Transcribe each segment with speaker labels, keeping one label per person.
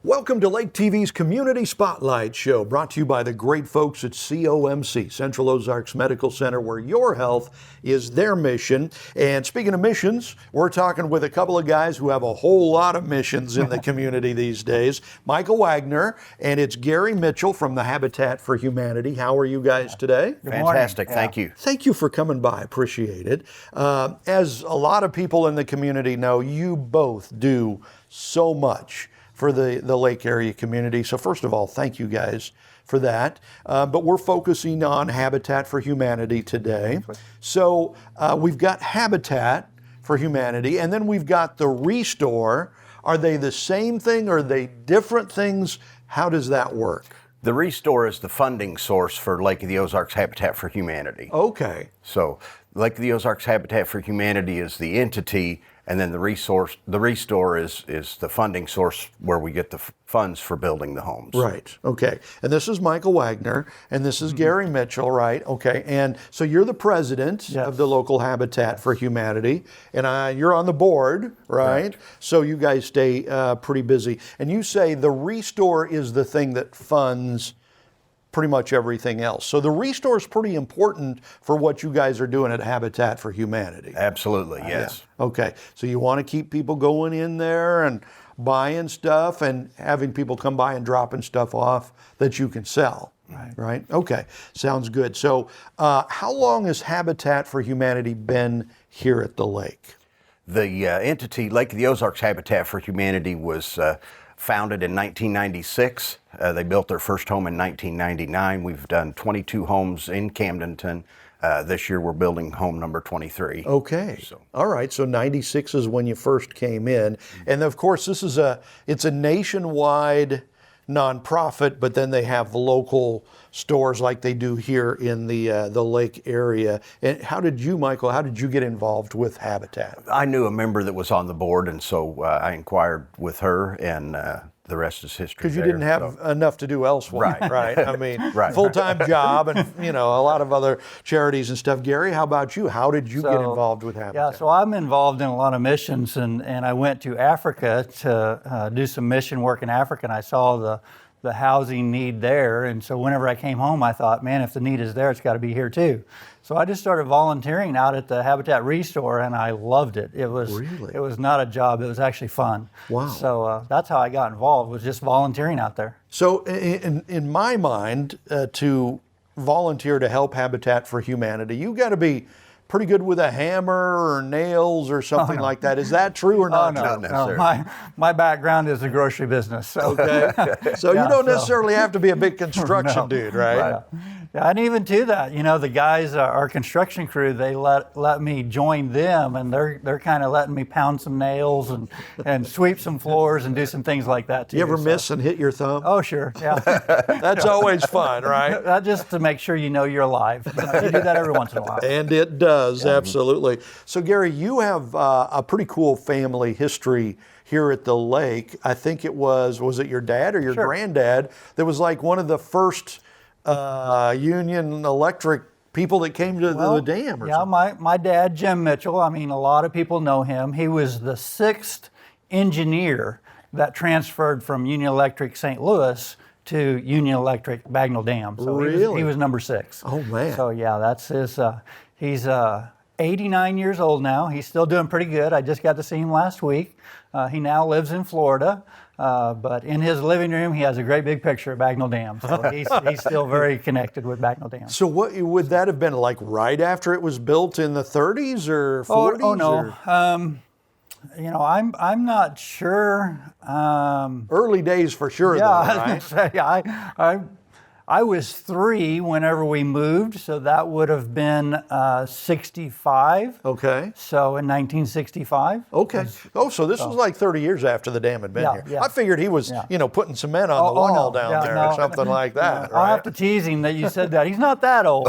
Speaker 1: Welcome to Lake TV's Community Spotlight Show, brought to you by the great folks at COMC, Central Ozarks Medical Center, where your health is their mission. And speaking of missions, we're talking with a couple of guys who have a whole lot of missions in the community these days. Michael Wagner, and it's Gary Mitchell from the Habitat for Humanity. How are you guys today?
Speaker 2: Fantastic, thank you.
Speaker 1: Thank you for coming by, appreciate it. As a lot of people in the community know, you both do so much for the Lake area community. So first of all, thank you guys for that. But we're focusing on Habitat for Humanity today. So we've got Habitat for Humanity, and then we've got the Restore. Are they the same thing? Are they different things? How does that work?
Speaker 2: The Restore is the funding source for Lake of the Ozarks Habitat for Humanity.
Speaker 1: Okay.
Speaker 2: So Lake of the Ozarks Habitat for Humanity is the entity, and then the Restore is the funding source where we get the funds for building the homes.
Speaker 1: Right. Okay. And this is Michael Wagner, and this is Gary Mitchell, right? Okay. And so you're the president of the local Habitat for Humanity, and you're on the board, right? So you guys stay pretty busy. And you say the Restore is the thing that funds pretty much everything else. So the Restore is pretty important for what you guys are doing at Habitat for Humanity.
Speaker 2: Absolutely, yes.
Speaker 1: Yeah. Okay, so you want to keep people going in there and buying stuff and having people come by and dropping stuff off that you can sell, right? Okay, sounds good. So how long has Habitat for Humanity been here at the lake?
Speaker 2: The entity, Lake of the Ozarks Habitat for Humanity, was founded in 1996. They built their first home in 1999. We've done 22 homes in Camdenton. This year we're building home number 23.
Speaker 1: Okay. All right. So 96 is when you first came in. And of course, it's a nationwide nonprofit, but then they have local stores like they do here in the lake area. And Michael, how did you get involved with Habitat?
Speaker 2: I knew a member that was on the board, and so I inquired with her, and the rest is history.
Speaker 1: Because you didn't have enough to do elsewhere, right? I mean,
Speaker 2: Right.
Speaker 1: full-time job and, a lot of other charities and stuff. Gary, how about you? How did you get involved with Habitat?
Speaker 3: Yeah, so I'm involved in a lot of missions, and I went to Africa to do some mission work in Africa, and I saw the housing need there. And so whenever I came home, I thought, man, if the need is there, it's got to be here too. So I just started volunteering out at the Habitat Restore, and I loved it. It was not a job; it was actually fun.
Speaker 1: Wow!
Speaker 3: So that's how I got involved, was just volunteering out there.
Speaker 1: So in my mind, to volunteer to help Habitat for Humanity, you got to be pretty good with a hammer or nails or something like that. Is that true or not?
Speaker 3: No. My background is the grocery business. So.
Speaker 1: Okay. So you don't necessarily have to be a big construction dude, right?
Speaker 3: Yeah, and even to that, the guys, our construction crew, they let me join them, and they're kind of letting me pound some nails and sweep some floors and do some things like that too.
Speaker 1: You ever miss and hit your thumb?
Speaker 3: Oh, sure. Yeah.
Speaker 1: That's always fun, right?
Speaker 3: That just to make sure you're alive. You do that every once in a while.
Speaker 1: And it does, absolutely. So Gary, you have a pretty cool family history here at the lake. I think was it your dad or your granddad that was like one of the first Union Electric people that came to the dam or something?
Speaker 3: My dad, Jim Mitchell, a lot of people know him. He was the 6th engineer that transferred from Union Electric St. Louis to Union Electric Bagnell Dam. So
Speaker 1: really?
Speaker 3: He was number 6.
Speaker 1: Oh, man.
Speaker 3: So yeah, that's his, he's 89 years old now. He's still doing pretty good. I just got to see him last week. He now lives in Florida. But in his living room, he has a great big picture of Bagnell Dam. So he's still very connected with Bagnell Dam.
Speaker 1: So what would that have been, like right after it was built in the 30s or 40s?
Speaker 3: Oh no. I'm not sure.
Speaker 1: Early days for sure, though, right?
Speaker 3: I was 3 whenever we moved, so that would have been 65.
Speaker 1: Okay.
Speaker 3: So in 1965.
Speaker 1: Okay. So this was like 30 years after the dam had been here.
Speaker 3: Yeah.
Speaker 1: I figured he was, putting cement on the wall down there or something like that.
Speaker 3: I'll have to tease him that you said that. He's not that old.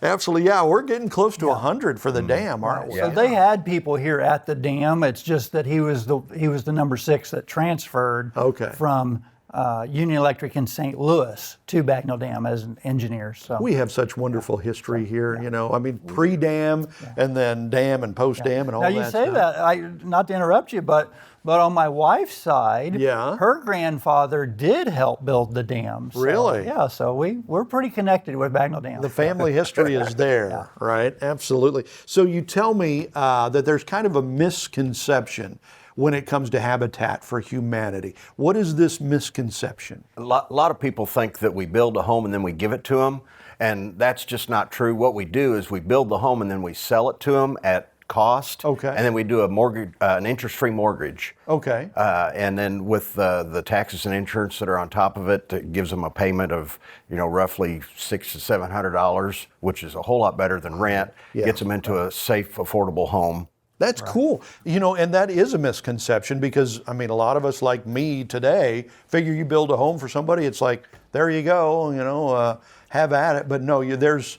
Speaker 1: Absolutely. Yeah, we're getting close to 100 for the dam, aren't we?
Speaker 3: So they had people here at the dam. It's just that he was the number 6 that transferred from Union Electric in St. Louis to Bagnell Dam as engineers. So
Speaker 1: We have such wonderful history here, you know. I mean, pre-dam and then dam and post-dam and all
Speaker 3: now
Speaker 1: that
Speaker 3: you say
Speaker 1: stuff.
Speaker 3: that, not to interrupt you, but on my wife's side,
Speaker 1: Yeah.
Speaker 3: her grandfather did help build the dam. So,
Speaker 1: Really?
Speaker 3: Yeah, so we're pretty connected with Bagnell Dam.
Speaker 1: The family history is there, right? Absolutely. So you tell me that there's kind of a misconception when it comes to Habitat for Humanity. What is this misconception?
Speaker 2: A lot of people think that we build a home and then we give it to them, and that's just not true. What we do is we build the home and then we sell it to them at cost.
Speaker 1: Okay.
Speaker 2: And then we do a mortgage, an interest-free mortgage.
Speaker 1: Okay.
Speaker 2: And then with the taxes and insurance that are on top of it, it gives them a payment of, roughly $600 to $700, which is a whole lot better than rent.
Speaker 1: Yeah.
Speaker 2: Gets them into a safe, affordable home.
Speaker 1: That's cool. And that is a misconception because, I mean, a lot of us like me today figure you build a home for somebody, it's like, there you go, have at it. But no, there's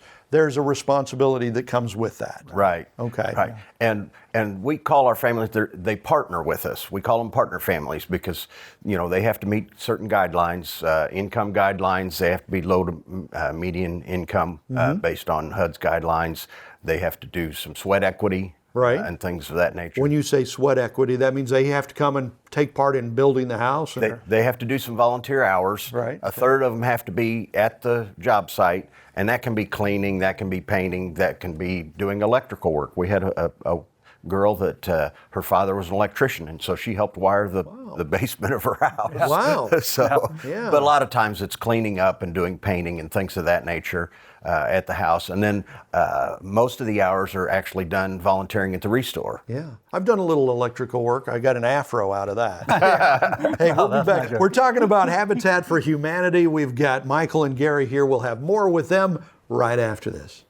Speaker 1: a responsibility that comes with that.
Speaker 2: Right.
Speaker 1: Okay.
Speaker 2: Right. And we call our families, they partner with us. We call them partner families because, they have to meet certain guidelines, income guidelines. They have to be low to median income based on HUD's guidelines. They have to do some sweat equity.
Speaker 1: Right.
Speaker 2: And things of that nature.
Speaker 1: When you say sweat equity, that means they have to come and take part in building the house?
Speaker 2: They have to do some volunteer hours.
Speaker 1: Right.
Speaker 2: A third of them have to be at the job site, and that can be cleaning, that can be painting, that can be doing electrical work. We had a girl that her father was an electrician, and so she helped wire the basement of her house.
Speaker 1: Wow.
Speaker 2: But a lot of times it's cleaning up and doing painting and things of that nature at the house. And then most of the hours are actually done volunteering at the restore.
Speaker 1: Yeah. I've done a little electrical work. I got an afro out of that. Hey, we'll be back. We're talking about Habitat for Humanity. We've got Michael and Gary here. We'll have more with them right after this.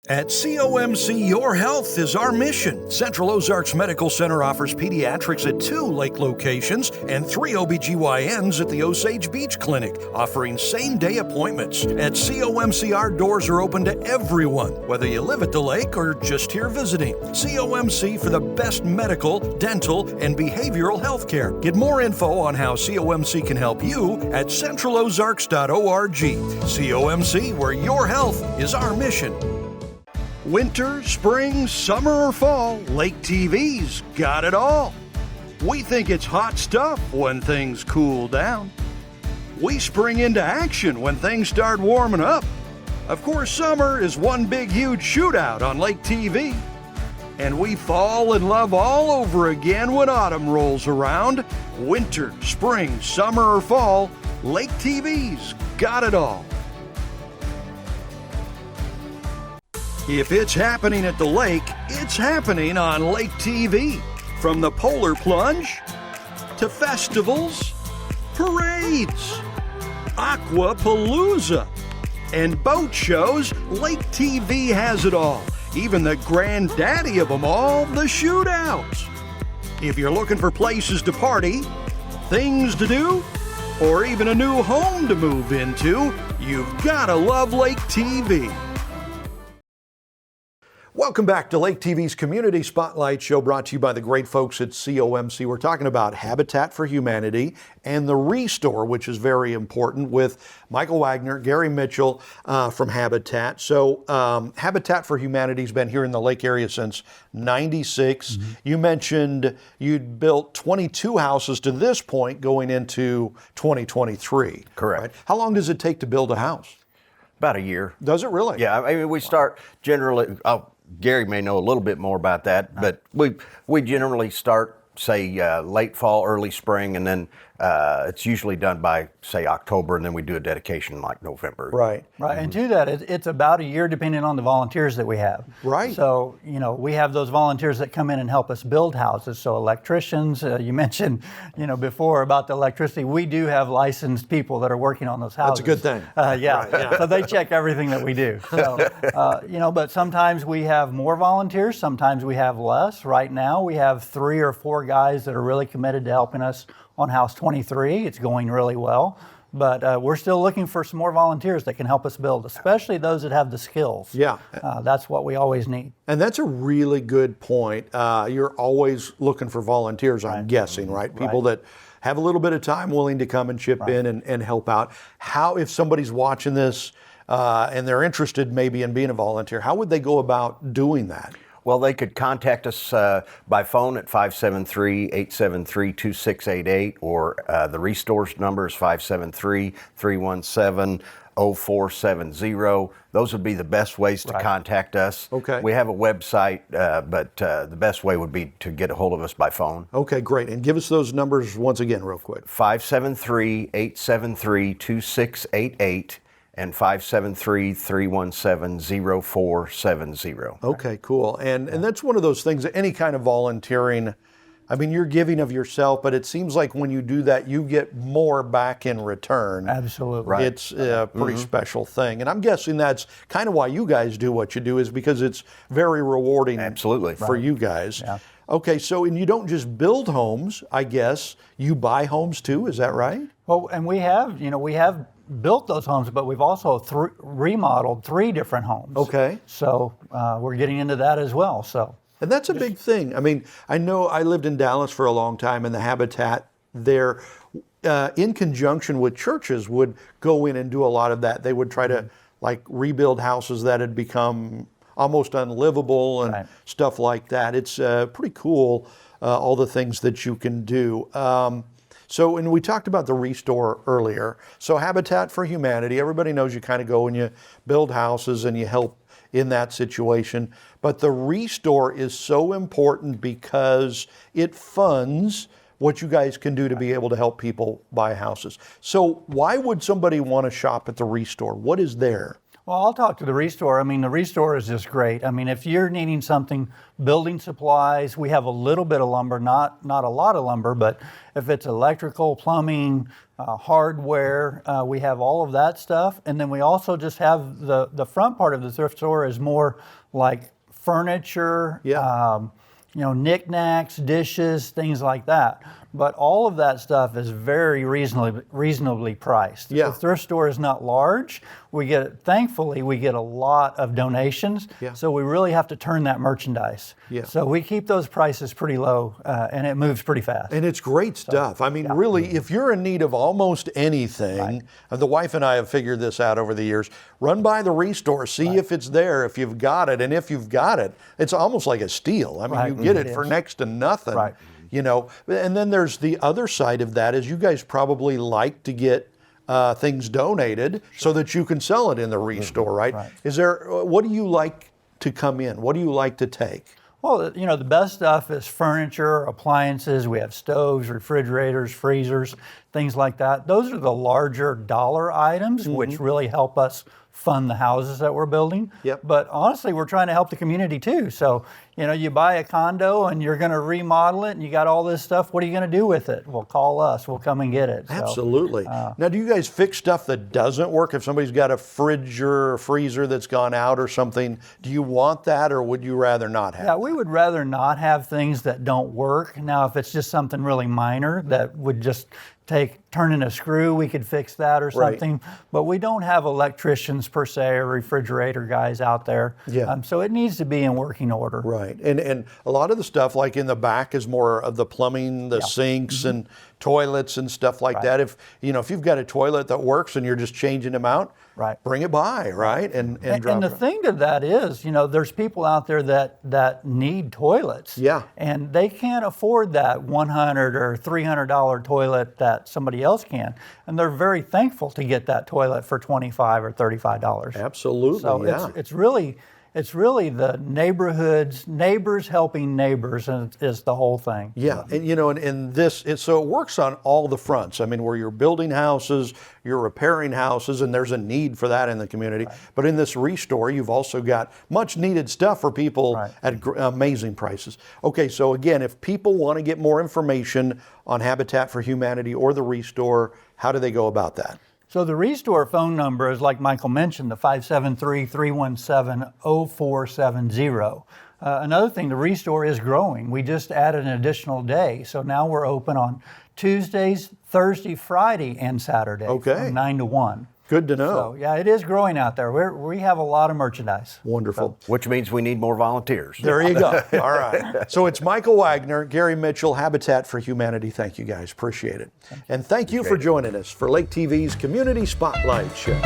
Speaker 1: At COMC, your health is our mission. Central Ozarks Medical Center offers pediatrics at 2 lake locations and 3 OBGYNs at the Osage Beach Clinic, offering same-day appointments. At COMC, our doors are open to everyone, whether you live at the lake or just here visiting. COMC for the best medical, dental, and behavioral health care. Get more info on how COMC can help you at centralozarks.org. COMC, where your health is our mission. Winter, spring, summer, or fall, Lake TV's got it all. We think it's hot stuff when things cool down. We spring into action when things start warming up. Of course, summer is one big, huge shootout on Lake TV. And we fall in love all over again when autumn rolls around. Winter, spring, summer, or fall, Lake TV's got it all. If it's happening at the lake, it's happening on Lake TV. From the polar plunge to festivals, parades, aquapalooza, and boat shows, Lake TV has it all. Even the granddaddy of them all, the shootouts. If you're looking for places to party, things to do, or even a new home to move into, you've gotta love Lake TV. Welcome back to Lake TV's Community Spotlight Show, brought to you by the great folks at COMC. We're talking about Habitat for Humanity and the Restore, which is very important, with Michael Wagner, Gary Mitchell from Habitat. So Habitat for Humanity's been here in the lake area since '96. You mentioned you'd built 22 houses to this point going into 2023.
Speaker 2: Correct.
Speaker 1: Right? How long does it take to build a house?
Speaker 2: About a year.
Speaker 1: Does it really?
Speaker 2: Yeah, I mean, we start generally, Gary may know a little bit more about that, but we generally start, say, late fall, early spring, and then it's usually done by, say, October, and then we do a dedication like November.
Speaker 1: Right.
Speaker 3: Right, and to that, it's about a year depending on the volunteers that we have.
Speaker 1: Right.
Speaker 3: So, we have those volunteers that come in and help us build houses. So electricians, you mentioned, before about the electricity, we do have licensed people that are working on those houses.
Speaker 1: That's a good thing.
Speaker 3: Yeah. So they check everything that we do. So, but sometimes we have more volunteers, sometimes we have less. Right now, we have 3 or 4 guys that are really committed to helping us on House 23. It's going really well. But we're still looking for some more volunteers that can help us build, especially those that have the skills.
Speaker 1: Yeah.
Speaker 3: That's what we always need.
Speaker 1: And that's a really good point. You're always looking for volunteers, I'm guessing, right? People that have a little bit of time willing to come and chip in and help out. How, if somebody's watching this and they're interested maybe in being a volunteer, how would they go about doing that?
Speaker 2: Well, they could contact us by phone at 573-873-2688, or the Restore's number is 573-317-0470. Those would be the best ways to contact us.
Speaker 1: Okay.
Speaker 2: We have a website, but the best way would be to get a hold of us by phone.
Speaker 1: Okay, great. And give us those numbers once again real quick.
Speaker 2: 573-873-2688. and 573-317-0470.
Speaker 1: Okay, cool. And that's one of those things that any kind of volunteering, I mean, you're giving of yourself, but it seems like when you do that, you get more back in return.
Speaker 3: Absolutely.
Speaker 2: Right.
Speaker 1: It's a pretty special thing. And I'm guessing that's kind of why you guys do what you do, is because it's very rewarding.
Speaker 2: Absolutely.
Speaker 1: For you guys.
Speaker 3: Yeah.
Speaker 1: Okay, so, and you don't just build homes, I guess, you buy homes too, is that right?
Speaker 3: Well, and we have built those homes, but we've also remodeled 3 different homes.
Speaker 1: Okay.
Speaker 3: So we're getting into that as well. So.
Speaker 1: And that's a big thing. I mean, I know I lived in Dallas for a long time, and the Habitat there, in conjunction with churches, would go in and do a lot of that. They would try to like rebuild houses that had become almost unlivable and stuff like that. It's pretty cool, all the things that you can do. So, and we talked about the Restore earlier. So Habitat for Humanity, everybody knows you kind of go and you build houses and you help in that situation. But the Restore is so important because it funds what you guys can do to be able to help people buy houses. So why would somebody want to shop at the Restore? What is there?
Speaker 3: Well, I'll talk to the Restore. I mean, the Restore is just great. I mean, if you're needing something, building supplies, we have a little bit of lumber, not a lot of lumber, but if it's electrical, plumbing, hardware, we have all of that stuff. And then we also just have the front part of the thrift store is more like furniture, knickknacks, dishes, things like that. But all of that stuff is very reasonably priced.
Speaker 1: Yeah.
Speaker 3: The thrift store is not large. Thankfully, we get a lot of donations.
Speaker 1: Yeah.
Speaker 3: So we really have to turn that merchandise.
Speaker 1: Yeah.
Speaker 3: So we keep those prices pretty low, and it moves pretty fast.
Speaker 1: And it's great stuff. I mean, really, if you're in need of almost anything, and the wife and I have figured this out over the years, run by the Restore, see if it's there, if you've got it. And if you've got it, it's almost like a steal. I mean, you get it for next to nothing.
Speaker 3: Right.
Speaker 1: You know, and then there's the other side of that is you guys probably like to get things donated so that you can sell it in the Restore, right? Is there, what do you like to come in? What do you like to take?
Speaker 3: Well, the best stuff is furniture, appliances. We have stoves, refrigerators, freezers, things like that. Those are the larger dollar items, which really help us fund the houses that we're building.
Speaker 1: Yep.
Speaker 3: But honestly, we're trying to help the community too. So, you buy a condo and you're going to remodel it and you got all this stuff. What are you going to do with it? Well, call us. We'll come and get it. So,
Speaker 1: Absolutely. Now, do you guys fix stuff that doesn't work? If somebody's got a fridge or a freezer that's gone out or something, do you want that or would you rather not have?
Speaker 3: Yeah, we would rather not have things that don't work. Now, if it's just something really minor that would just turn in a screw, we could fix that or something. But we don't have electricians per se or refrigerator guys out there.
Speaker 1: Yeah.
Speaker 3: So it needs to be in working order.
Speaker 1: Right. And a lot of the stuff like in the back is more of the plumbing, the sinks and toilets and stuff like that. If you've got a toilet that works and you're just changing them out, bring it by, right? And drop
Speaker 3: And the
Speaker 1: it.
Speaker 3: thing to that is, there's people out there that need toilets.
Speaker 1: Yeah.
Speaker 3: And they can't afford that $100 or $300 toilet that somebody else can. And they're very thankful to get that toilet for $25 or $35.
Speaker 1: Absolutely.
Speaker 3: So it's really the neighbors helping neighbors is the whole thing.
Speaker 1: Yeah, and so it works on all the fronts. I mean, where you're building houses, you're repairing houses, and there's a need for that in the community. But in this Restore, you've also got much needed stuff for people at amazing prices. Okay, so again, if people want to get more information on Habitat for Humanity or the Restore, how do they go about that?
Speaker 3: So the Restore phone number is, like Michael mentioned, the 573-317-0470. Another thing, the Restore is growing. We just added an additional day. So now we're open on Tuesdays, Thursday, Friday, and Saturday
Speaker 1: Okay.
Speaker 3: from 9 to 1.
Speaker 1: Good to know.
Speaker 3: So, yeah, it is growing out there. We have a lot of merchandise.
Speaker 1: Wonderful.
Speaker 2: Which means we need more volunteers.
Speaker 1: There you go. All right. So it's Michael Wagner, Gary Mitchell, Habitat for Humanity. Thank you guys. Appreciate it. And thank you for joining us for Lake TV's Community Spotlight Show.